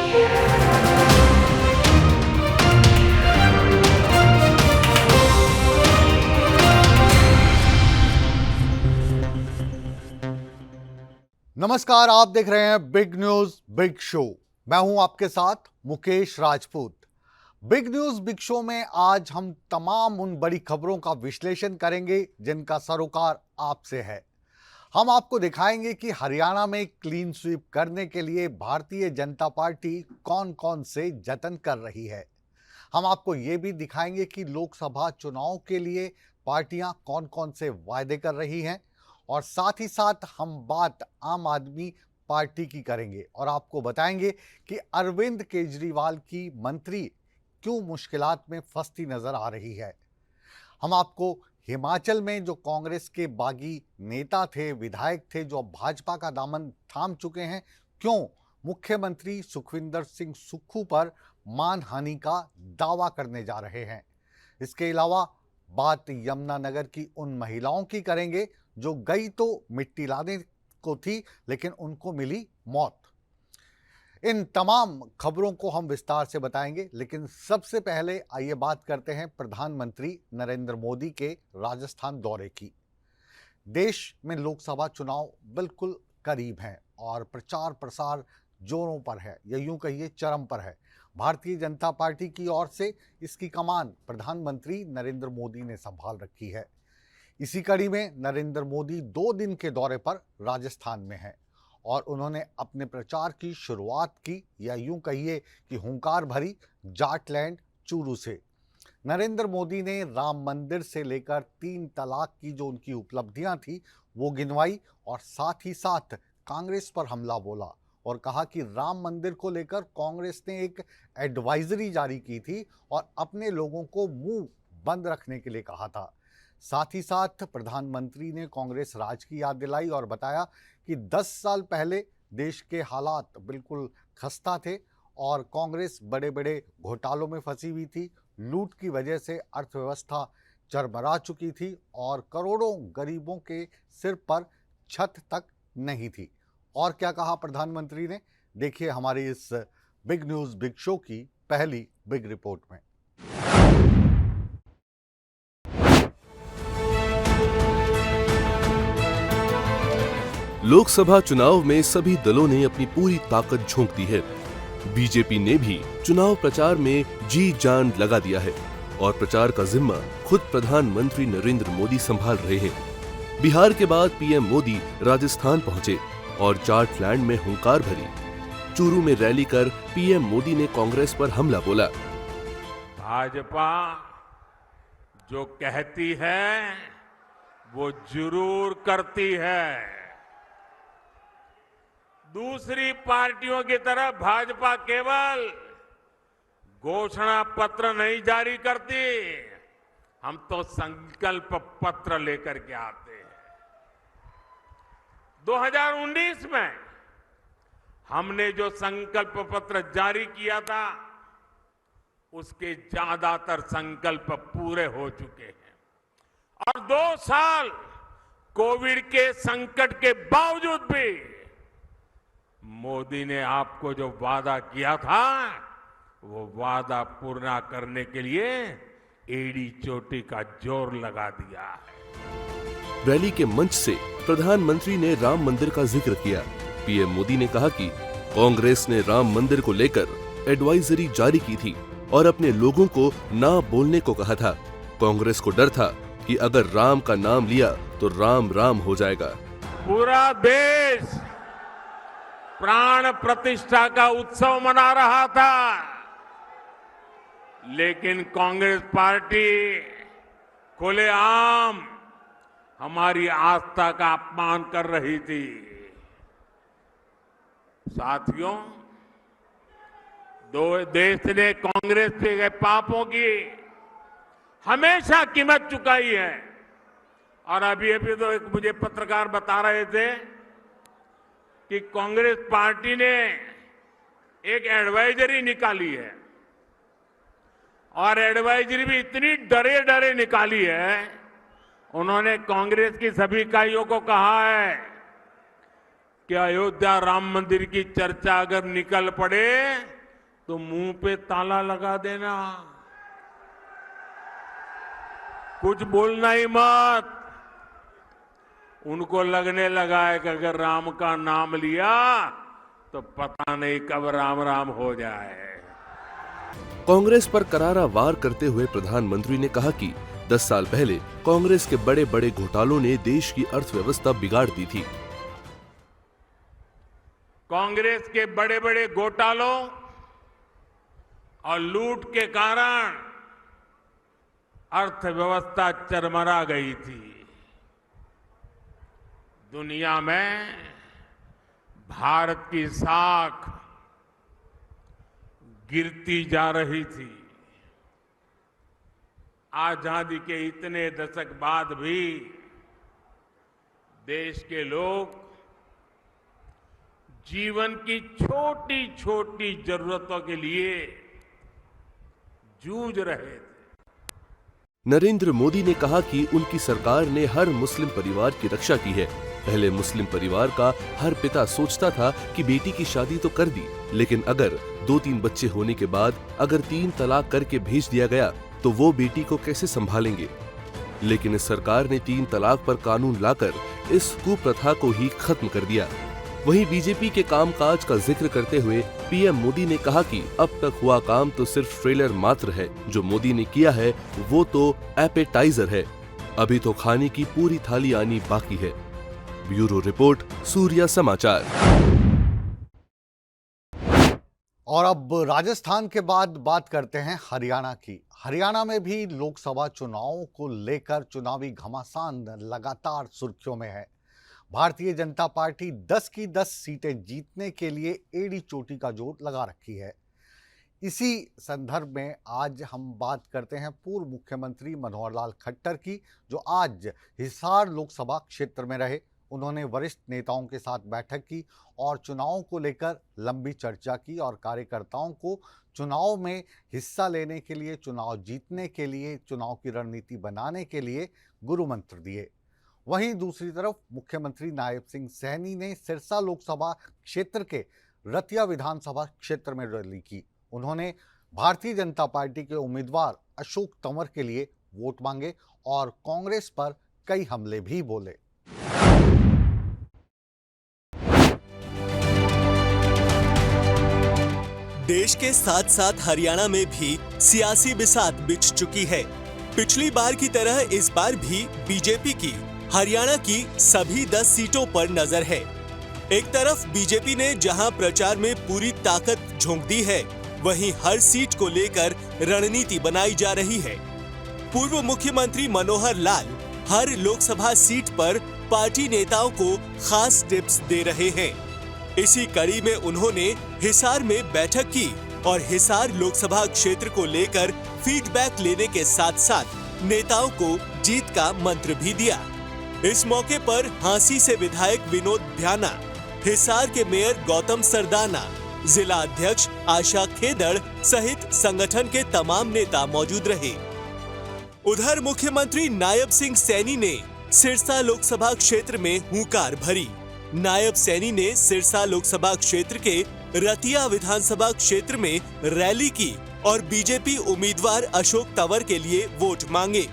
नमस्कार, आप देख रहे हैं बिग न्यूज बिग शो। मैं हूं आपके साथ Mukesh Rajput. Big news big show में आज हम तमाम उन बड़ी खबरों का विश्लेषण करेंगे जिनका सरोकार आपसे है। हम आपको दिखाएंगे कि हरियाणा में क्लीन स्वीप करने के लिए भारतीय जनता पार्टी कौन कौन से जतन कर रही है। हम आपको ये भी दिखाएंगे कि लोकसभा चुनाव के लिए पार्टियां कौन कौन से वायदे कर रही हैं, और साथ ही साथ हम बात आम आदमी पार्टी की करेंगे और आपको बताएंगे कि अरविंद केजरीवाल की मंत्री क्यों मुश्किलात में फंसती नजर आ रही है। हम आपको हिमाचल में जो कांग्रेस के बागी नेता थे, विधायक थे, जो अब भाजपा का दामन थाम चुके हैं, क्यों मुख्यमंत्री सुखविंदर सिंह सुक्खू पर मानहानि का दावा करने जा रहे हैं। इसके अलावा बात यमुनानगर की उन महिलाओं की करेंगे जो गई तो मिट्टी लाने को थी, लेकिन उनको मिली मौत। इन तमाम खबरों को हम विस्तार से बताएंगे, लेकिन सबसे पहले आइए बात करते हैं प्रधानमंत्री नरेंद्र मोदी के राजस्थान दौरे की। देश में लोकसभा चुनाव बिल्कुल करीब हैं और प्रचार प्रसार जोरों पर है, या यूं कहिए चरम पर है। भारतीय जनता पार्टी की ओर से इसकी कमान प्रधानमंत्री नरेंद्र मोदी ने संभाल रखी है। इसी कड़ी में नरेंद्र मोदी 2 दिन के दौरे पर राजस्थान में हैं और उन्होंने अपने प्रचार की शुरुआत की, या यूं कहिए कि हुंकार भरी जाटलैंड चूरू से। नरेंद्र मोदी ने राम मंदिर से लेकर 3 तलाक की जो उनकी उपलब्धियां थी वो गिनवाई, और साथ ही साथ कांग्रेस पर हमला बोला और कहा कि राम मंदिर को लेकर कांग्रेस ने एक एडवाइजरी जारी की थी और अपने लोगों को मुंह बंद रखने के लिए कहा था। साथ ही साथ प्रधानमंत्री ने कांग्रेस राज की याद दिलाई और बताया कि 10 साल पहले देश के हालात बिल्कुल खस्ता थे और कांग्रेस बड़े बड़े घोटालों में फंसी हुई थी। लूट की वजह से अर्थव्यवस्था चरमरा चुकी थी और करोड़ों गरीबों के सिर पर छत तक नहीं थी। और क्या कहा प्रधानमंत्री ने, देखिए हमारी इस बिग न्यूज बिग शो की पहली बिग रिपोर्ट में। लोकसभा चुनाव में सभी दलों ने अपनी पूरी ताकत झोंक दी है। बीजेपी ने भी चुनाव प्रचार में जी जान लगा दिया है और प्रचार का जिम्मा खुद प्रधानमंत्री नरेंद्र मोदी संभाल रहे हैं। बिहार के बाद पीएम मोदी राजस्थान पहुंचे और जाटलैंड में हुंकार भरी। चूरू में रैली कर पीएम मोदी ने कांग्रेस पर हमला बोला। भाजपा जो कहती है वो जरूर करती है। दूसरी पार्टियों की तरह भाजपा केवल घोषणा पत्र नहीं जारी करती, हम तो संकल्प पत्र लेकर के आते हैं। 2019 में हमने जो संकल्प पत्र जारी किया था उसके ज्यादातर संकल्प पूरे हो चुके हैं, और 2 साल कोविड के संकट के बावजूद भी मोदी ने आपको जो वादा किया था वो वादा पूरा करने के लिए एड़ी चोटी का जोर लगा दिया है। रैली के मंच से प्रधानमंत्री ने राम मंदिर का जिक्र किया। पीएम मोदी ने कहा कि कांग्रेस ने राम मंदिर को लेकर एडवाइजरी जारी की थी और अपने लोगों को ना बोलने को कहा था। कांग्रेस को डर था कि अगर राम का नाम लिया तो राम राम हो जाएगा। पूरा देश प्राण प्रतिष्ठा का उत्सव मना रहा था, लेकिन कांग्रेस पार्टी खुलेआम हमारी आस्था का अपमान कर रही थी। साथियों, देश ने कांग्रेस के पापों की हमेशा कीमत चुकाई है। और अभी तो एक मुझे पत्रकार बता रहे थे कि कांग्रेस पार्टी ने एक एडवाइजरी निकाली है, और एडवाइजरी भी इतनी डरे डरे निकाली है। उन्होंने कांग्रेस की सभी इकाइयों को कहा है कि अयोध्या राम मंदिर की चर्चा अगर निकल पड़े तो मुंह पे ताला लगा देना, कुछ बोलना ही मत। उनको लगने लगा है कि अगर राम का नाम लिया तो पता नहीं कब राम राम हो जाए। कांग्रेस पर करारा वार करते हुए प्रधानमंत्री ने कहा कि 10 साल पहले कांग्रेस के बड़े बड़े घोटालों ने देश की अर्थव्यवस्था बिगाड़ दी थी। कांग्रेस के बड़े बड़े घोटालों और लूट के कारण अर्थव्यवस्था चरमरा गई थी। दुनिया में भारत की साख गिरती जा रही थी। आजादी के इतने दशक बाद भी देश के लोग जीवन की छोटी छोटी जरूरतों के लिए जूझ रहे थे। नरेंद्र मोदी ने कहा कि उनकी सरकार ने हर मुस्लिम परिवार की रक्षा की है। पहले मुस्लिम परिवार का हर पिता सोचता था कि बेटी की शादी तो कर दी, लेकिन अगर 2-3 बच्चे होने के बाद अगर 3 तलाक करके भेज दिया गया तो वो बेटी को कैसे संभालेंगे। लेकिन इस सरकार ने 3 तलाक पर कानून लाकर इस कुप्रथा को ही खत्म कर दिया। वहीं बीजेपी के कामकाज का जिक्र करते हुए पीएम मोदी ने कहा कि अब तक हुआ काम तो सिर्फ ट्रेलर मात्र है। जो मोदी ने किया है वो तो एपेटाइजर है, अभी तो खाने की पूरी थाली आनी बाकी है। ब्यूरो रिपोर्ट, सूर्या समाचार। और अब राजस्थान के बाद बात करते हैं हरियाणा की। हरियाणा में भी लोकसभा चुनावों को लेकर चुनावी घमासान लगातार सुर्खियों में है। भारतीय जनता पार्टी 10 की 10 सीटें जीतने के लिए एड़ी चोटी का जोर लगा रखी है। इसी संदर्भ में आज हम बात करते हैं पूर्व मुख्यमंत्री मनोहर लाल खट्टर की, जो आज हिसार लोकसभा क्षेत्र में रहे। उन्होंने वरिष्ठ नेताओं के साथ बैठक की और चुनावों को लेकर लंबी चर्चा की और कार्यकर्ताओं को चुनाव में हिस्सा लेने के लिए, चुनाव जीतने के लिए, चुनाव की रणनीति बनाने के लिए गुरु मंत्र दिए। वहीं दूसरी तरफ मुख्यमंत्री नायब सिंह सैनी ने सिरसा लोकसभा क्षेत्र के रतिया विधानसभा क्षेत्र में रैली की। उन्होंने भारतीय जनता पार्टी के उम्मीदवार अशोक तंवर के लिए वोट मांगे और कांग्रेस पर कई हमले भी बोले। देश के साथ साथ हरियाणा में भी सियासी बिसात बिछ चुकी है। पिछली बार की तरह इस बार भी बीजेपी की हरियाणा की सभी 10 सीटों पर नजर है। एक तरफ बीजेपी ने जहां प्रचार में पूरी ताकत झोंक दी है, वहीं हर सीट को लेकर रणनीति बनाई जा रही है। पूर्व मुख्यमंत्री मनोहर लाल हर लोकसभा सीट पर पार्टी नेताओं को खास टिप्स दे रहे हैं। इसी कड़ी में उन्होंने हिसार में बैठक की और हिसार लोकसभा क्षेत्र को लेकर फीडबैक लेने के साथ साथ नेताओं को जीत का मंत्र भी दिया। इस मौके पर हांसी से विधायक विनोद भ्याना, हिसार के मेयर गौतम सरदाना, जिला अध्यक्ष आशा खेदड़ सहित संगठन के तमाम नेता मौजूद रहे। उधर मुख्यमंत्री नायब सिंह सैनी ने सिरसा लोकसभा क्षेत्र में हुंकार भरी। नायब सैनी ने सिरसा लोकसभा क्षेत्र के रतिया विधानसभा क्षेत्र में रैली की और बीजेपी उम्मीदवार अशोक तंवर के लिए वोट मांगे।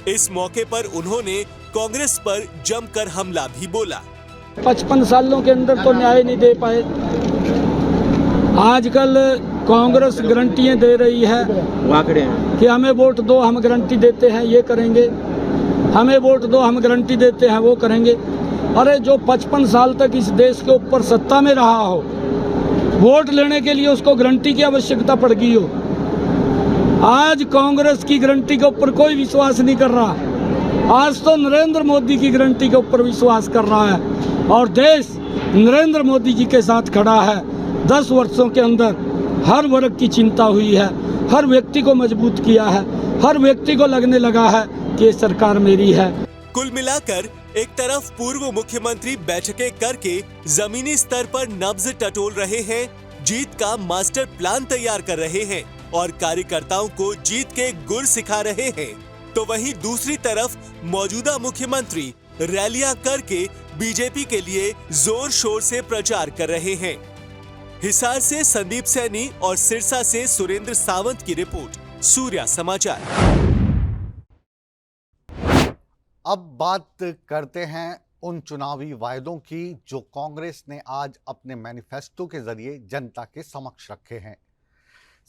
इस मौके पर उन्होंने कांग्रेस पर जमकर हमला भी बोला। 55 सालों के अंदर तो न्याय नहीं दे पाए। आजकल कांग्रेस गारंटियां दे रही है कि हमें वोट दो, हम गारंटी देते हैं ये करेंगे, हमें वोट दो, हम गारंटी देते हैं वो करेंगे। अरे जो 55 साल तक इस देश के ऊपर सत्ता में रहा हो, वोट लेने के लिए उसको गारंटी की आवश्यकता पड़ गई हो। आज कांग्रेस की गारंटी के ऊपर कोई विश्वास नहीं कर रहा। आज तो नरेंद्र मोदी की गारंटी के ऊपर विश्वास कर रहा है और देश नरेंद्र मोदी जी के साथ खड़ा है। 10 वर्षों के अंदर हर वर्ग की चिंता हुई है, हर व्यक्ति को मजबूत किया है, हर व्यक्ति को लगने लगा है कि ये सरकार मेरी है। कुल मिलाकर एक तरफ पूर्व मुख्यमंत्री बैठकें करके जमीनी स्तर पर नब्ज टटोल रहे हैं, जीत का मास्टर प्लान तैयार कर रहे हैं और कार्यकर्ताओं को जीत के गुर सिखा रहे हैं, तो वहीं दूसरी तरफ मौजूदा मुख्यमंत्री रैलियां करके बीजेपी के लिए जोर शोर से प्रचार कर रहे हैं। हिसार से संदीप सैनी और सिरसा से सुरेंद्र सावंत की रिपोर्ट, सूर्या समाचार। अब बात करते हैं उन चुनावी वायदों की जो कांग्रेस ने आज अपने मैनिफेस्टो के जरिए जनता के समक्ष रखे हैं।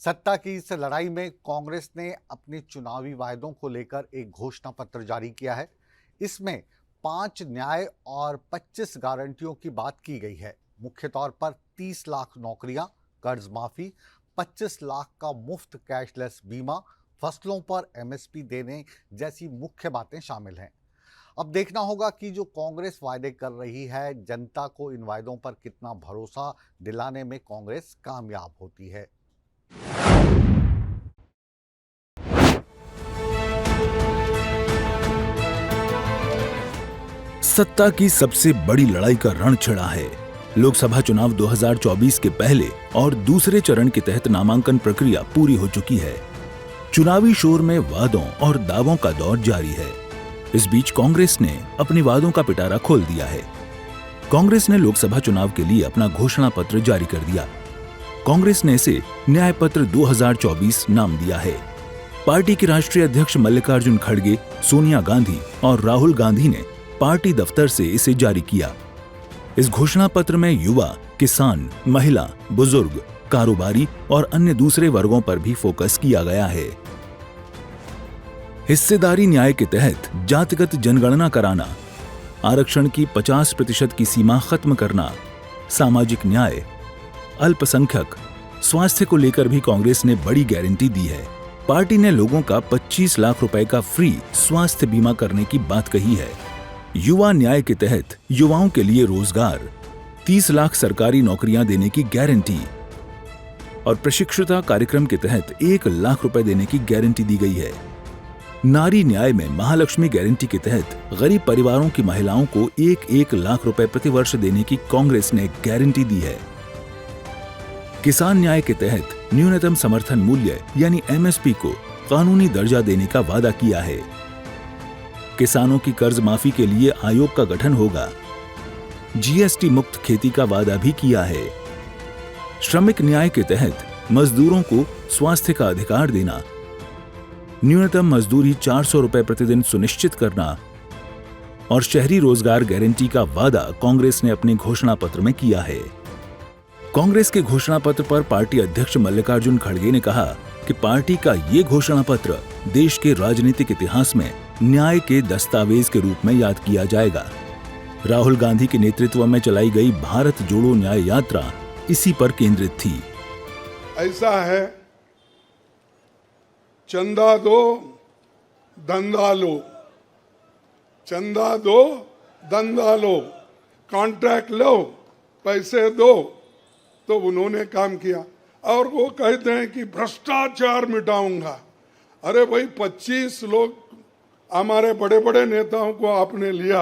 सत्ता की इस लड़ाई में कांग्रेस ने अपने चुनावी वायदों को लेकर एक घोषणा पत्र जारी किया है। इसमें 5 न्याय और 25 गारंटियों की बात की गई है। मुख्य तौर पर 30 लाख नौकरियां, कर्ज माफी, 25 लाख का मुफ्त कैशलेस बीमा, फसलों पर एमएसपी देने जैसी मुख्य बातें शामिल हैं। अब देखना होगा कि जो कांग्रेस वायदे कर रही है, जनता को इन वायदों पर कितना भरोसा दिलाने में कांग्रेस कामयाब होती है। सत्ता की सबसे बड़ी लड़ाई का रण छिड़ा है। लोकसभा चुनाव 2024 के पहले और दूसरे चरण के तहत नामांकन प्रक्रिया पूरी हो चुकी है। चुनावी शोर में वादों और दावों का दौर जारी है। इस बीच कांग्रेस ने अपने वादों का पिटारा खोल दिया है। कांग्रेस ने लोकसभा चुनाव के लिए अपना घोषणा पत्र जारी कर दिया। कांग्रेस ने इसे न्याय पत्र 2024 नाम दिया है। पार्टी के राष्ट्रीय अध्यक्ष मल्लिकार्जुन खड़गे, सोनिया गांधी और राहुल गांधी ने पार्टी दफ्तर से इसे जारी किया। इस घोषणा पत्र में युवा, किसान, महिला, बुजुर्ग, कारोबारी और अन्य दूसरे वर्गों पर भी फोकस किया गया है। हिस्सेदारी न्याय के तहत जातिगत जनगणना कराना, आरक्षण की 50% की सीमा खत्म करना, सामाजिक न्याय, अल्पसंख्यक, स्वास्थ्य को लेकर भी कांग्रेस ने बड़ी गारंटी दी है। पार्टी ने लोगों का 25 लाख रुपए का फ्री स्वास्थ्य बीमा करने की बात कही है। युवा न्याय के तहत युवाओं के लिए रोजगार, 30 लाख सरकारी नौकरियां देने की गारंटी और प्रशिक्षुता कार्यक्रम के तहत 1 लाख रुपए देने की गारंटी दी गई है। नारी न्याय में महालक्ष्मी गारंटी के तहत गरीब परिवारों की महिलाओं को 1-1 लाख रुपए प्रतिवर्ष देने की कांग्रेस ने गारंटी दी है। किसान न्याय के तहत न्यूनतम समर्थन मूल्य यानी एमएसपी को कानूनी दर्जा देने का वादा किया है। किसानों की कर्ज माफी के लिए आयोग का गठन होगा। जीएसटी मुक्त खेती का वादा भी किया है। श्रमिक न्याय के तहत मजदूरों को स्वास्थ्य का अधिकार देना, न्यूनतम मजदूरी 400 रुपए प्रतिदिन सुनिश्चित करना और शहरी रोजगार गारंटी का वादा कांग्रेस ने अपने घोषणा पत्र में किया है। कांग्रेस के घोषणा पत्र पर पार्टी अध्यक्ष मल्लिकार्जुन खड़गे ने कहा कि पार्टी का ये घोषणा पत्र देश के राजनीतिक इतिहास में न्याय के दस्तावेज के रूप में याद किया जाएगा। राहुल गांधी के नेतृत्व में चलाई गई भारत जोड़ो न्याय यात्रा इसी पर केंद्रित थी। ऐसा है, चंदा दो धंधा लो, चंदा दो धंधा लो, कॉन्ट्रैक्ट लो, पैसे दो। तो उन्होंने काम किया और वो कहते हैं कि भ्रष्टाचार मिटाऊंगा। अरे भाई, 25 लोग हमारे बड़े बड़े नेताओं को आपने लिया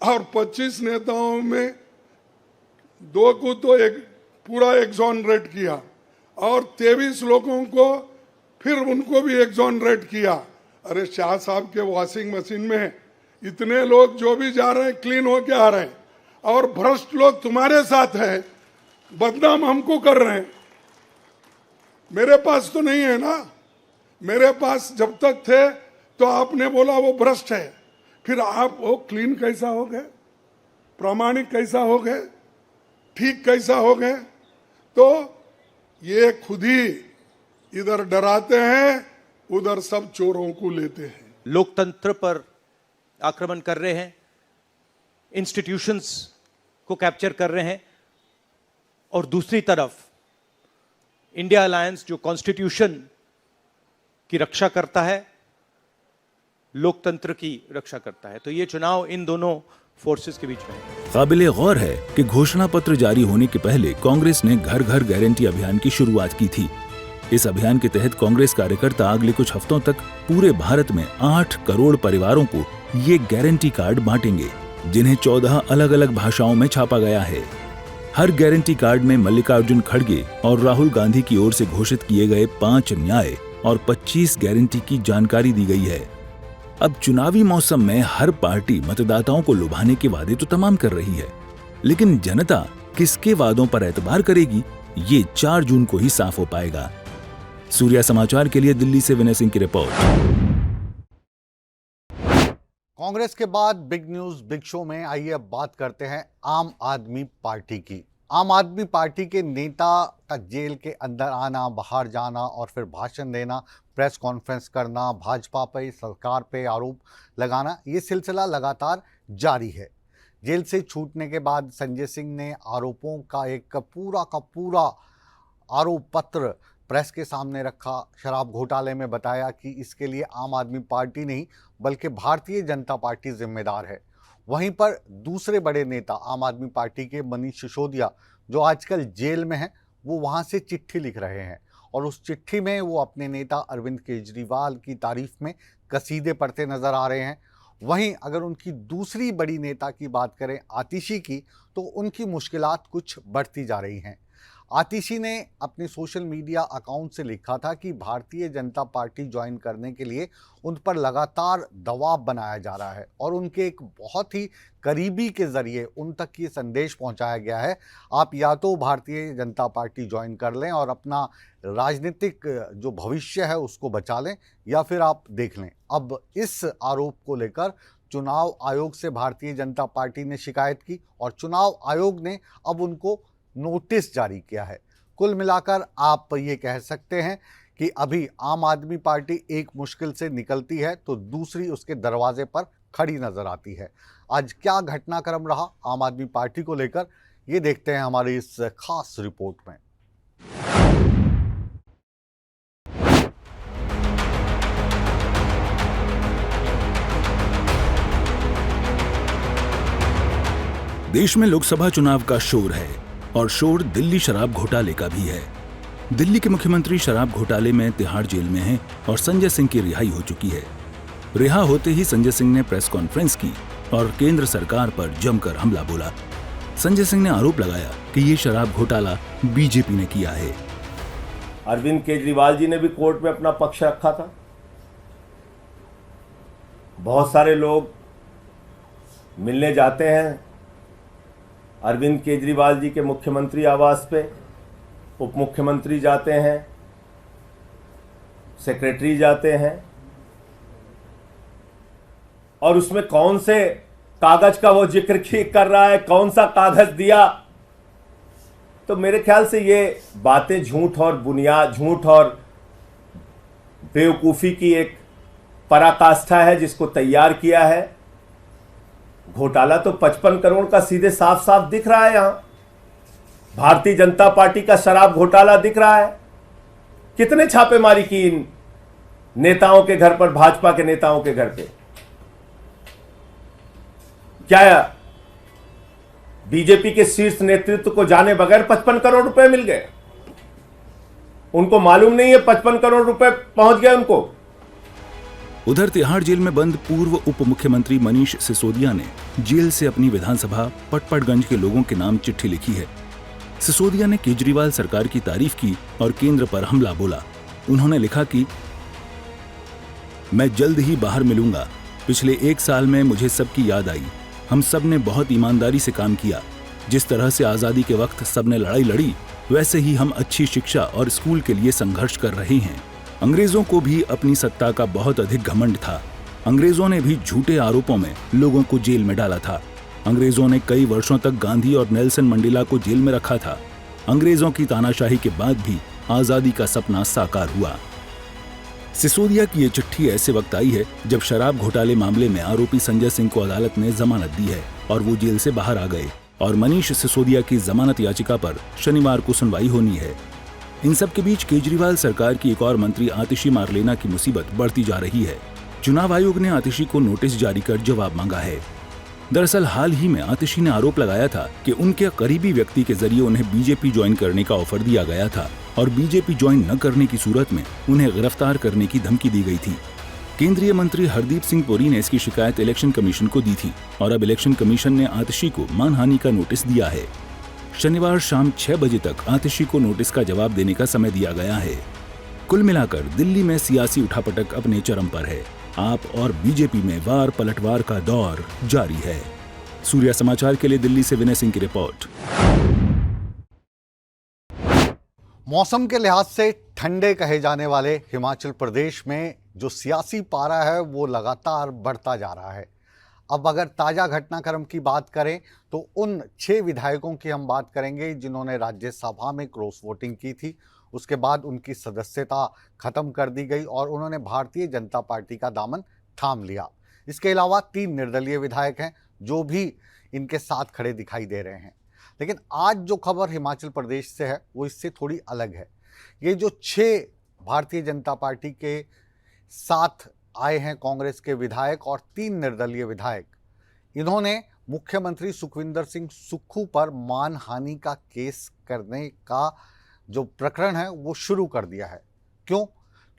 और 25 नेताओं में 2 को तो एक पूरा एक्सोनरेट किया और 23 लोगों को फिर उनको भी एक्सोनरेट किया। अरे शाह साहब के वॉशिंग मशीन में इतने लोग जो भी जा रहे हैं क्लीन होके आ रहे हैं और भ्रष्ट लोग तुम्हारे साथ हैं, बदनाम हमको कर रहे हैं। मेरे पास तो नहीं है ना, मेरे पास जब तक थे तो आपने बोला वो भ्रष्ट है, फिर आप वो क्लीन कैसा हो गए, प्रामाणिक कैसा हो गए, ठीक कैसा हो गए? तो ये खुद ही इधर डराते हैं, उधर सब चोरों को लेते हैं। लोकतंत्र पर आक्रमण कर रहे हैं, इंस्टीट्यूशंस को कैप्चर कर रहे हैं और दूसरी तरफ इंडिया अलायंस जो कॉन्स्टिट्यूशन की रक्षा करता है, लोकतंत्र की रक्षा करता है। तो ये चुनाव इन दोनों फोर्सेस के बीच में है। काबिले गौर है कि घोषणा पत्र जारी होने के पहले कांग्रेस ने घर घर गारंटी अभियान की शुरुआत की थी। इस अभियान के तहत कांग्रेस कार्यकर्ता अगले कुछ हफ्तों तक पूरे भारत में 8 करोड़ परिवारों को ये गारंटी कार्ड बांटेंगे, जिन्हें 14 अलग अलग भाषाओं में छापा गया है। हर गारंटी कार्ड में मल्लिकार्जुन खड़गे और राहुल गांधी की ओर से घोषित किए गए 5 न्याय और 25 गारंटी की जानकारी दी गई है। अब चुनावी मौसम में हर पार्टी मतदाताओं को लुभाने के वादे तो तमाम कर रही है, लेकिन जनता किसके वादों पर एतबार करेगी, ये 4 जून को ही साफ हो पाएगा। सूर्या समाचार के लिए दिल्ली से विनय सिंह की रिपोर्ट। कांग्रेस के बाद बिग न्यूज बिग शो में आइए अब बात करते हैं आम आदमी पार्टी की। आम आदमी पार्टी के नेता का जेल के अंदर आना, बाहर जाना और फिर भाषण देना, प्रेस कॉन्फ्रेंस करना, भाजपा पे, सरकार पे आरोप लगाना, ये सिलसिला लगातार जारी है। जेल से छूटने के बाद संजय सिंह ने आरोपों का एक पूरा आरोप पत्र प्रेस के सामने रखा। शराब घोटाले में बताया कि इसके लिए आम आदमी पार्टी नहीं बल्कि भारतीय जनता पार्टी जिम्मेदार है। वहीं पर दूसरे बड़े नेता आम आदमी पार्टी के मनीष सिसोदिया, जो आजकल जेल में हैं, वो वहां से चिट्ठी लिख रहे हैं और उस चिट्ठी में वो अपने नेता अरविंद केजरीवाल की तारीफ में कसीदे पढ़ते नजर आ रहे हैं। वहीं अगर उनकी दूसरी बड़ी नेता की बात करें, आतिशी की, तो उनकी मुश्किलात कुछ बढ़ती जा रही हैं। आतिशी ने अपने सोशल मीडिया अकाउंट से लिखा था कि भारतीय जनता पार्टी ज्वाइन करने के लिए उन पर लगातार दबाव बनाया जा रहा है और उनके एक बहुत ही करीबी के ज़रिए उन तक ये संदेश पहुंचाया गया है, आप या तो भारतीय जनता पार्टी ज्वाइन कर लें और अपना राजनीतिक जो भविष्य है उसको बचा लें, या फिर आप देख लें। अब इस आरोप को लेकर चुनाव आयोग से भारतीय जनता पार्टी ने शिकायत की और चुनाव आयोग ने अब उनको नोटिस जारी किया है। कुल मिलाकर आप ये कह सकते हैं कि अभी आम आदमी पार्टी एक मुश्किल से निकलती है तो दूसरी उसके दरवाजे पर खड़ी नजर आती है। आज क्या घटनाक्रम रहा आम आदमी पार्टी को लेकर, ये देखते हैं हमारी इस खास रिपोर्ट में। देश में लोकसभा चुनाव का शोर है और शोर दिल्ली शराब घोटाले का भी है। दिल्ली के मुख्यमंत्री शराब घोटाले में तिहाड़ जेल में हैं और संजय सिंह की रिहाई हो चुकी है। रिहा होते ही संजय सिंह ने प्रेस कॉन्फ्रेंस की और केंद्र सरकार पर जमकर हमला बोला। संजय सिंह ने आरोप लगाया कि ये शराब घोटाला बीजेपी ने किया है। अरविंद केजरीवाल जी ने भी कोर्ट में अपना पक्ष रखा था। बहुत सारे लोग मिलने जाते हैं अरविंद केजरीवाल जी के मुख्यमंत्री आवास पे, उप मुख्यमंत्री जाते हैं, सेक्रेटरी जाते हैं, और उसमें कौन से कागज का वो जिक्र कर रहा है, कौन सा कागज दिया, तो मेरे ख्याल से ये बातें झूठ और बेवकूफ़ी की एक पराकाष्ठा है जिसको तैयार किया है। घोटाला तो 55 करोड़ का सीधे साफ साफ दिख रहा है। यहां भारतीय जनता पार्टी का शराब घोटाला दिख रहा है। कितने छापेमारी की इन नेताओं के घर पर, भाजपा के नेताओं के घर पे? क्या बीजेपी के शीर्ष नेतृत्व को जाने बगैर 55 करोड़ रुपए मिल गए? उनको मालूम नहीं है 55 करोड़ रुपए पहुंच गए उनको। उधर तिहाड़ जेल में बंद पूर्व उप मुख्यमंत्री मनीष सिसोदिया ने जेल से अपनी विधानसभा पटपड़गंज के लोगों के नाम चिट्ठी लिखी है। सिसोदिया ने केजरीवाल सरकार की तारीफ की और केंद्र पर हमला बोला। उन्होंने लिखा कि मैं जल्द ही बाहर मिलूंगा। पिछले 1 साल में मुझे सबकी याद आई। हम सब ने बहुत ईमानदारी से काम किया। जिस तरह से आजादी के वक्त सबने लड़ाई लड़ी, वैसे ही हम अच्छी शिक्षा और स्कूल के लिए संघर्ष कर रहे हैं। अंग्रेजों को भी अपनी सत्ता का बहुत अधिक घमंड था। अंग्रेजों ने भी झूठे आरोपों में लोगों को जेल में डाला था। अंग्रेजों ने कई वर्षों तक गांधी और नेल्सन मंडेला को जेल में रखा था। अंग्रेजों की तानाशाही के बाद भी आजादी का सपना साकार हुआ। सिसोदिया की ये चिट्ठी ऐसे वक्त आई है जब शराब घोटाले मामले में आरोपी संजय सिंह को अदालत ने जमानत दी है और वो जेल से बाहर आ गए और मनीष सिसोदिया की जमानत याचिका पर शनिवार को सुनवाई होनी है। इन सब के बीच केजरीवाल सरकार की एक और मंत्री आतिशी मारलेना की मुसीबत बढ़ती जा रही है। चुनाव आयोग ने आतिशी को नोटिस जारी कर जवाब मांगा है। दरअसल हाल ही में आतिशी ने आरोप लगाया था कि उनके करीबी व्यक्ति के जरिए उन्हें बीजेपी ज्वाइन करने का ऑफर दिया गया था और बीजेपी ज्वाइन न करने की सूरत में उन्हें गिरफ्तार करने की धमकी दी गई थी। केंद्रीय मंत्री हरदीप सिंह पुरी ने इसकी शिकायत इलेक्शन कमीशन को दी थी और अब इलेक्शन कमीशन ने आतिशी को मानहानि का नोटिस दिया है। शनिवार शाम 6 बजे तक आतिशी को नोटिस का जवाब देने का समय दिया गया है। कुल मिलाकर दिल्ली में सियासी उठापटक अपने चरम पर है। आप और बीजेपी में वार पलटवार का दौर जारी है। सूर्या समाचार के लिए दिल्ली से विनय सिंह की रिपोर्ट। मौसम के लिहाज से ठंडे कहे जाने वाले हिमाचल प्रदेश में जो सियासी पारा है वो लगातार बढ़ता जा रहा है। अब अगर ताज़ा घटनाक्रम की बात करें तो उन 6 विधायकों की हम बात करेंगे जिन्होंने राज्यसभा में क्रॉस वोटिंग की थी। उसके बाद उनकी सदस्यता खत्म कर दी गई और उन्होंने भारतीय जनता पार्टी का दामन थाम लिया। इसके अलावा 3 निर्दलीय विधायक हैं जो भी इनके साथ खड़े दिखाई दे रहे हैं। लेकिन आज जो खबर हिमाचल प्रदेश से है वो इससे थोड़ी अलग है। ये जो 6 भारतीय जनता पार्टी के साथ आए हैं कांग्रेस के विधायक और 3 निर्दलीय विधायक, इन्होंने मुख्यमंत्री सुखविंदर सिंह सुक्खू पर मानहानि का केस करने का जो प्रकरण है वो शुरू कर दिया है। क्यों?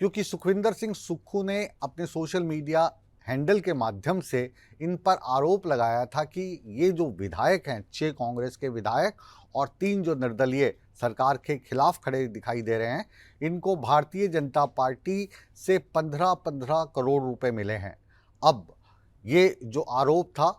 क्योंकि सुखविंदर सिंह सुक्खू ने अपने सोशल मीडिया हैंडल के माध्यम से इन पर आरोप लगाया था कि ये जो विधायक हैं, 6 कांग्रेस के विधायक और 3 जो निर्दलीय सरकार के खिलाफ खड़े दिखाई दे रहे हैं, इनको भारतीय जनता पार्टी से 15-15 करोड़ रुपए मिले हैं। अब ये जो आरोप था,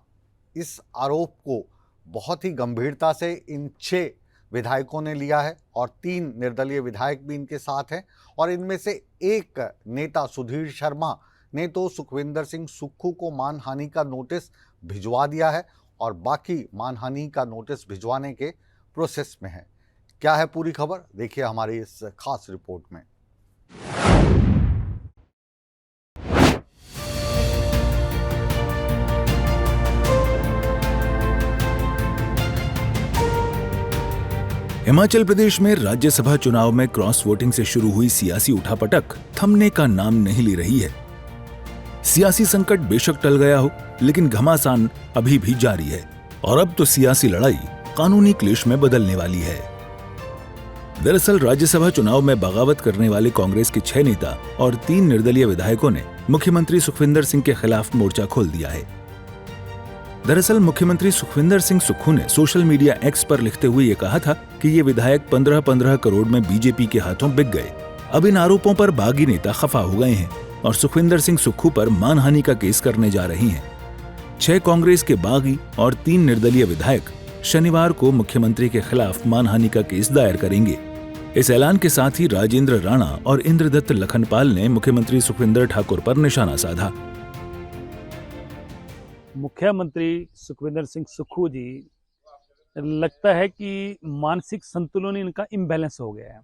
इस आरोप को बहुत ही गंभीरता से इन 6 विधायकों ने लिया है और 3 निर्दलीय विधायक भी इनके साथ हैं। और इनमें से एक नेता सुधीर शर्मा ने तो सुखविंदर सिंह सुक्खू को मानहानि का नोटिस भिजवा दिया है और बाकी मानहानि का नोटिस भिजवाने के प्रोसेस में है। क्या है पूरी खबर, देखिए हमारी इस खास रिपोर्ट में। हिमाचल प्रदेश में राज्यसभा चुनाव में क्रॉस वोटिंग से शुरू हुई सियासी उठापटक थमने का नाम नहीं ले रही है। सियासी संकट बेशक टल गया हो, लेकिन घमासान अभी भी जारी है और अब तो सियासी लड़ाई कानूनी क्लेश में बदलने वाली है। दरअसल राज्यसभा चुनाव में बगावत करने वाले कांग्रेस के 6 नेता और 3 निर्दलीय विधायकों ने मुख्यमंत्री सुखविंदर सिंह के खिलाफ मोर्चा खोल दिया है। दरअसल मुख्यमंत्री सुखविंदर सिंह सुक्खू ने सोशल मीडिया एक्स पर लिखते हुए ये कहा था कि ये विधायक 15-15 करोड़ में बीजेपी के हाथों बिक गए। अब इन आरोपों पर बागी नेता खफा हो गए हैं और सुखविंदर सिंह सुक्खू पर मानहानि का केस करने जा रही हैं। 6 कांग्रेस के बागी और 3 निर्दलीय विधायक शनिवार को मुख्यमंत्री के खिलाफ मानहानि का केस दायर करेंगे। इस ऐलान के साथ ही राजेंद्र राणा और इंद्रदत्त लखनपाल ने मुख्यमंत्री सुखविंदर ठाकुर पर निशाना साधा। मुख्यमंत्री सुखविंदर सिंह सुक्खू जी, लगता है कि मानसिक संतुलन इनका इम्बैलेंस हो गया है।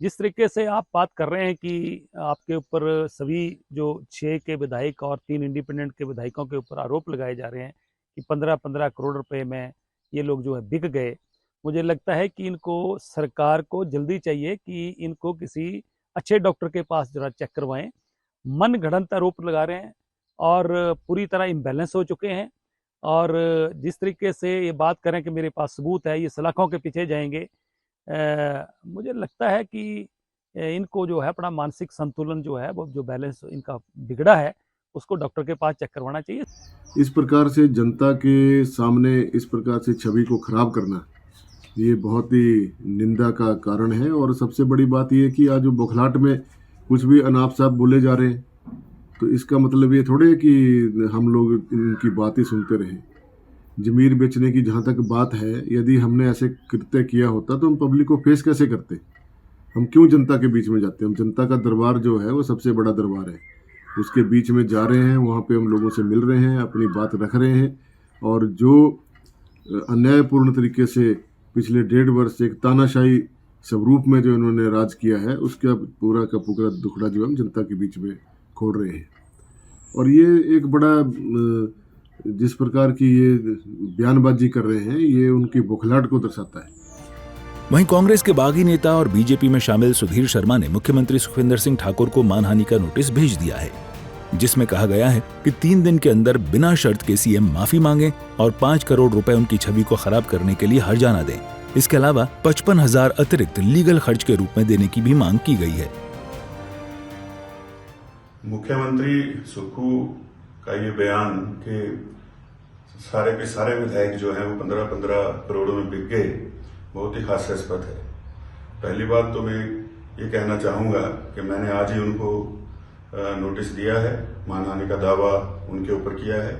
जिस तरीके से आप बात कर रहे हैं कि आपके ऊपर सभी जो 6 के विधायक और 3 इंडिपेंडेंट के विधायकों के ऊपर आरोप लगाए जा रहे हैं कि 15-15 करोड़ रुपए में ये लोग जो है बिक गए, मुझे लगता है कि इनको सरकार को जल्दी चाहिए कि इनको किसी अच्छे डॉक्टर के पास जरा चेक करवाएं। मन गढ़ंत आरोप लगा रहे हैं और पूरी तरह इम्बैलेंस हो चुके हैं। और जिस तरीके से ये बात करें कि मेरे पास सबूत है, ये सलाखों के पीछे जाएंगे, मुझे लगता है कि इनको जो है अपना मानसिक संतुलन जो है वो जो बैलेंस इनका बिगड़ा है उसको डॉक्टर के पास चेक करवाना चाहिए। इस प्रकार से जनता के सामने इस प्रकार से छवि को खराब करना ये बहुत ही निंदा का कारण है। और सबसे बड़ी बात ये है कि आज जो बौखलाहट में कुछ भी अनाप शनाप बोले जा रहे हैं, तो इसका मतलब ये थोड़े है कि हम लोग इनकी बातें सुनते रहें। जमीर बेचने की जहाँ तक बात है, यदि हमने ऐसे कृत्य किया होता तो हम पब्लिक को फेस कैसे करते? हम क्यों जनता के बीच में जाते? हम जनता का दरबार जो है वो सबसे बड़ा दरबार है, उसके बीच में जा रहे हैं, वहाँ पे हम लोगों से मिल रहे हैं, अपनी बात रख रहे हैं। और जो अन्यायपूर्ण तरीके से पिछले 1.5 वर्ष एक तानाशाही स्वरूप में जो इन्होंने राज किया है, उसका पूरा का पूरा दुखड़ा जो हम जनता के बीच में खोल रहे हैं। और ये एक बड़ा जिस प्रकार की ये बयानबाजी कर रहे हैं, ये उनकी बौखलाहट को दर्शाता है। वहीं कांग्रेस के बागी नेता और बीजेपी में शामिल सुधीर शर्मा ने मुख्यमंत्री सुखविंदर सिंह ठाकुर को मानहानि का नोटिस भेज दिया है, जिसमें कहा गया है कि 3 दिन के अंदर बिना शर्त के सीएम माफी मांगे और 5 करोड़ रुपए उनकी छवि को खराब करने के लिए हर्जाना दें। इसके अलावा 55,000 अतिरिक्त लीगल खर्च के रूप में देने की भी मांग की गई है। मुख्यमंत्री सुक्खू का ये बयान कि सारे के सारे विधायक जो हैं वो 15-15 करोड़ में बिक गए, बहुत ही हास्यास्पद है। पहली बात तो मैं ये कहना चाहूँगा कि मैंने आज ही उनको नोटिस दिया है, मानहानि का दावा उनके ऊपर किया है।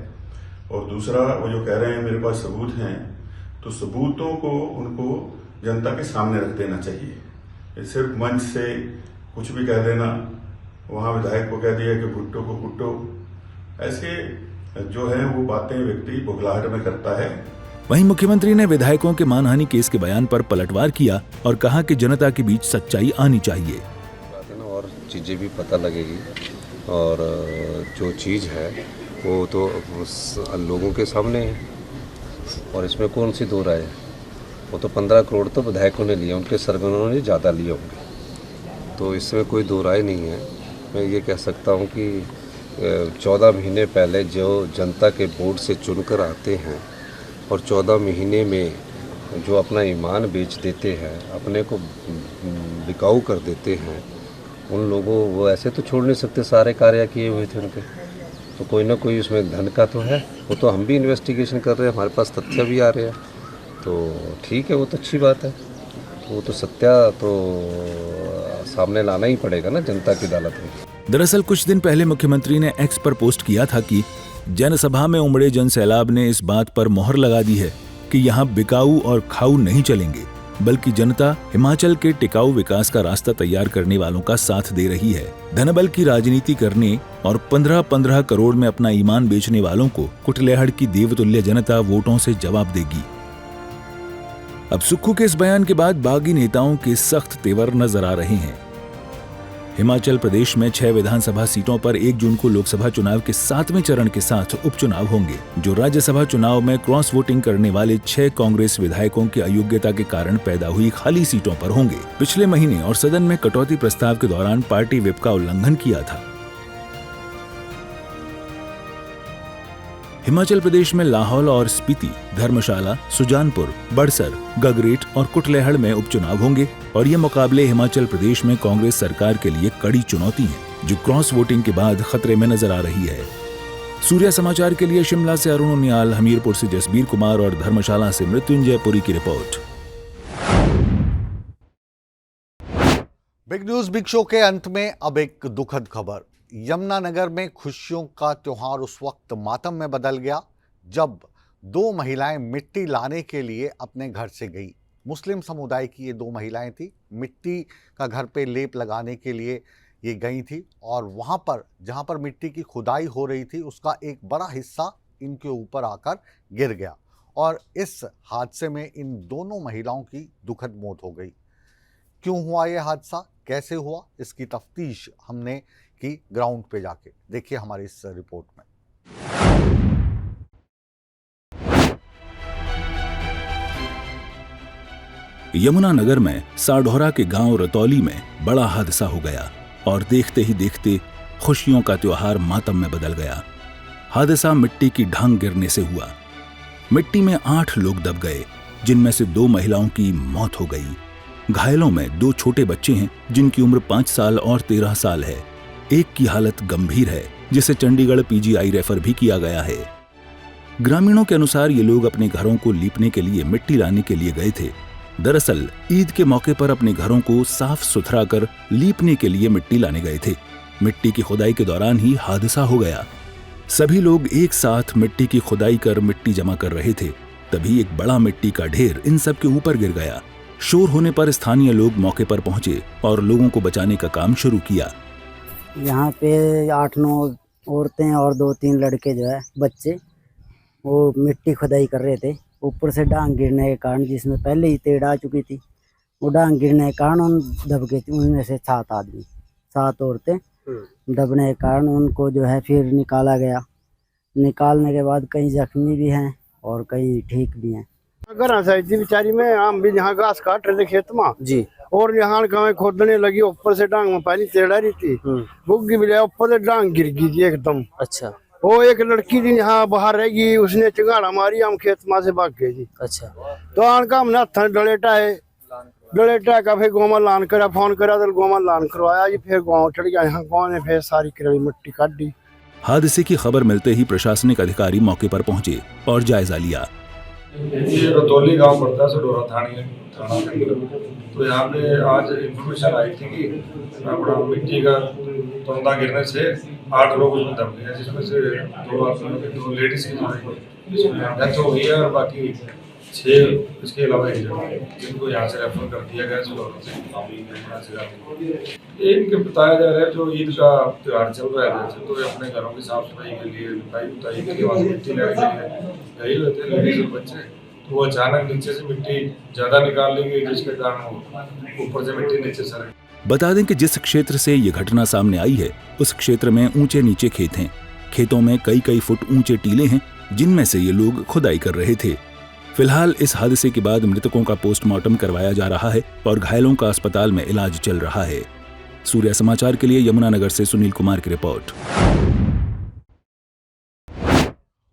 और दूसरा, वो जो कह रहे हैं मेरे पास सबूत हैं, तो सबूतों को उनको जनता के सामने रख देना चाहिए। ये सिर्फ मंच से कुछ भी कह देना, वहां विधायक को कह दिया कि भुट्टो को कुट्टो, ऐसे जो है वो बातें व्यक्ति बुखलाहट में करता है। वहीं मुख्यमंत्री ने विधायकों के मानहानि केस के बयान पर पलटवार किया और कहा कि जनता के बीच सच्चाई आनी चाहिए और चीज़ें भी पता लगेगी, और जो चीज़ है वो तो लोगों के सामने है, और इसमें कौन सी दो राय है। वो तो 15 करोड़ तो विधायकों ने लिए, उनके सरगनों ने ज़्यादा लिए होंगे, तो इसमें कोई दो राय नहीं है। मैं ये कह सकता हूँ कि 14 महीने पहले जो जनता के वोट से चुनकर आते हैं और 14 महीने में जो अपना ईमान बेच देते हैं, अपने को बिकाऊ कर देते हैं, उन लोगों वो ऐसे तो छोड़ नहीं सकते, सारे कार्य किए हुए थे उनके, तो कोई ना कोई उसमें धन का तो है। वो तो हम भी इन्वेस्टिगेशन कर रहे हैं, हमारे पास तथ्य भी आ रहे हैं, तो ठीक है, वो तो अच्छी बात है। वो तो सत्य तो सामने लाना ही पड़ेगा ना जनता की अदालत में। दरअसल कुछ दिन पहले मुख्यमंत्री ने एक्स पर पोस्ट किया था कि जनसभा में उमड़े जन सैलाब ने इस बात पर मोहर लगा दी है कि यहाँ बिकाऊ और खाऊ नहीं चलेंगे, बल्कि जनता हिमाचल के टिकाऊ विकास का रास्ता तैयार करने वालों का साथ दे रही है। धनबल की राजनीति करने और 15-15 करोड़ में अपना ईमान बेचने वालों को कुटलेहड़ की देवतुल्य जनता वोटों से जवाब देगी। अब सुक्खू के इस बयान के बाद बागी नेताओं के सख्त तेवर नजर आ रहे हैं। हिमाचल प्रदेश में 6 विधानसभा सीटों पर 1 जून को लोकसभा चुनाव के 7वें चरण के साथ उपचुनाव होंगे, जो राज्यसभा चुनाव में क्रॉस वोटिंग करने वाले 6 कांग्रेस विधायकों की अयोग्यता के कारण पैदा हुई खाली सीटों पर होंगे। पिछले महीने और सदन में कटौती प्रस्ताव के दौरान पार्टी व्हिप का उल्लंघन किया था। हिमाचल प्रदेश में लाहौल और स्पीति, धर्मशाला, सुजानपुर, बड़सर, गगरेट और कुटलेहड़ में उपचुनाव होंगे और ये मुकाबले हिमाचल प्रदेश में कांग्रेस सरकार के लिए कड़ी चुनौती है, जो क्रॉस वोटिंग के बाद खतरे में नजर आ रही है। सूर्या समाचार के लिए शिमला से अरुण उनियाल, हमीरपुर से जसबीर कुमार और धर्मशाला से मृत्युंजय पुरी की report. Big news big show के अंत में अब एक दुखद खबर। यमुनानगर में खुशियों का त्योहार उस वक्त मातम में बदल गया जब 2 महिलाएं मिट्टी लाने के लिए अपने घर से गई। मुस्लिम समुदाय की ये 2 महिलाएं थी, मिट्टी का घर पे लेप लगाने के लिए ये गई थी और वहाँ पर जहाँ पर मिट्टी की खुदाई हो रही थी उसका एक बड़ा हिस्सा इनके ऊपर आकर गिर गया और इस हादसे में इन दोनों महिलाओं की दुखद मौत हो गई। क्यों हुआ ये हादसा, कैसे हुआ, इसकी तफ्तीश हमने की ग्राउंड पे जाके। देखिए हमारी इस रिपोर्ट में। यमुनानगर में साढौरा के गांव रतौली में बड़ा हादसा हो गया और देखते ही देखते खुशियों का त्योहार मातम में बदल गया। हादसा मिट्टी की ढांग गिरने से हुआ। मिट्टी में 8 लोग दब गए, जिनमें से 2 महिलाओं की मौत हो गई। घायलों में 2 छोटे बच्चे हैं जिनकी उम्र 5 साल और 13 साल है। एक की हालत गंभीर है, जिसे चंडीगढ़ पीजीआई रेफर भी किया गया है। ग्रामीणों के अनुसार ये लोग अपने घरों को लीपने के लिए मिट्टी लाने के लिए गए थे। दरअसल ईद के मौके पर अपने घरों को साफ सुथरा कर लीपने के लिए मिट्टी लाने गए थे। मिट्टी की खुदाई के दौरान ही हादसा हो गया। सभी लोग एक साथ मिट्टी की खुदाई कर मिट्टी जमा कर रहे थे, तभी एक बड़ा मिट्टी का ढेर इन सब के ऊपर गिर गया। शोर होने पर स्थानीय लोग मौके पर पहुंचे और लोगों को बचाने का काम शुरू किया। यहाँ पे 8-9 औरतें और 2-3 लड़के जो है बच्चे, वो मिट्टी खुदाई कर रहे थे। ऊपर से डांग गिरने के कारण, जिसमें पहले ही तेड़ आ चुकी थी, वो डांग गिरने के कारण उन दब गई थी। उनमें से 7 औरतें दबने के कारण उनको जो है फिर निकाला गया। निकालने के बाद कई जख्मी भी हैं और कई ठीक भी हैं। घर जी बेचारी में हम भी यहाँ घास काट रहे थे खेत में जी, और यहाँ गाँव खोदने लगी, ऊपर से डांग में पानी तेड़ा रही थी, बुग्गी भी लिया, ऊपर से डांग गिर गई थी एकदम। अच्छा, वो एक लड़की थी यहाँ बाहर रहेगी, उसने चिंगाड़ा मारी, हम खेत माँ से भाग गए जी। अच्छा, तो आनका हमने हथा डलेटा का फिर गोमा लान करा, फोन करा तो गोमा लान करवाया जी। फिर गाँव चढ़ गया, यहाँ गाँव ने फिर सारी किरड़ी मिट्टी काट दी। हादसे की खबर मिलते ही प्रशासनिक अधिकारी मौके पर पहुंचे और जायजा लिया। ये रतौली गांव पड़ता है सडोरा थाना के अंदर। तो यहाँ पे आज इंफॉर्मेशन आई थी कि अपना मिट्टी का तोंदा गिरने से 8 लोग उसमें दब गए, जिसमें से 2 लेडीज की डेथ हो गई है और बाकी 6 इसके अलावा इंजर्ड जिनको यहाँ से रेफर कर दिया गया ये इनके बताया जा रहा है जो ईद का त्यौहार चल रहा है तो ये अपने घरों की साफ सफाई के लिए मिट्टी लेने के लिए गए हुए थे लेडीज और बच्चे, तो वो अचानक नीचे से मिट्टी ज्यादा निकाल ली गई जिसके कारण ऊपर से मिट्टी नीचे सर। बता दें कि जिस क्षेत्र से ये घटना सामने आई है उस क्षेत्र में ऊंचे नीचे खेत हैं। खेतों में कई फुट ऊंचे टीले हैं जिनमें से ये लोग खुदाई कर रहे थे। फिलहाल इस हादसे के बाद मृतकों का पोस्टमार्टम करवाया जा रहा है और घायलों का अस्पताल में इलाज चल रहा है। सूर्य समाचार के लिए यमुनानगर से सुनील कुमार की report.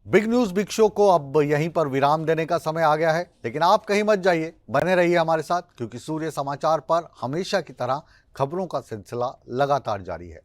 Big news big show को अब यहीं पर विराम देने का समय आ गया है, लेकिन आप कहीं मत जाइए, बने रहिए हमारे साथ, क्योंकि सूर्य समाचार पर हमेशा की तरह खबरों का सिलसिला लगातार जारी है।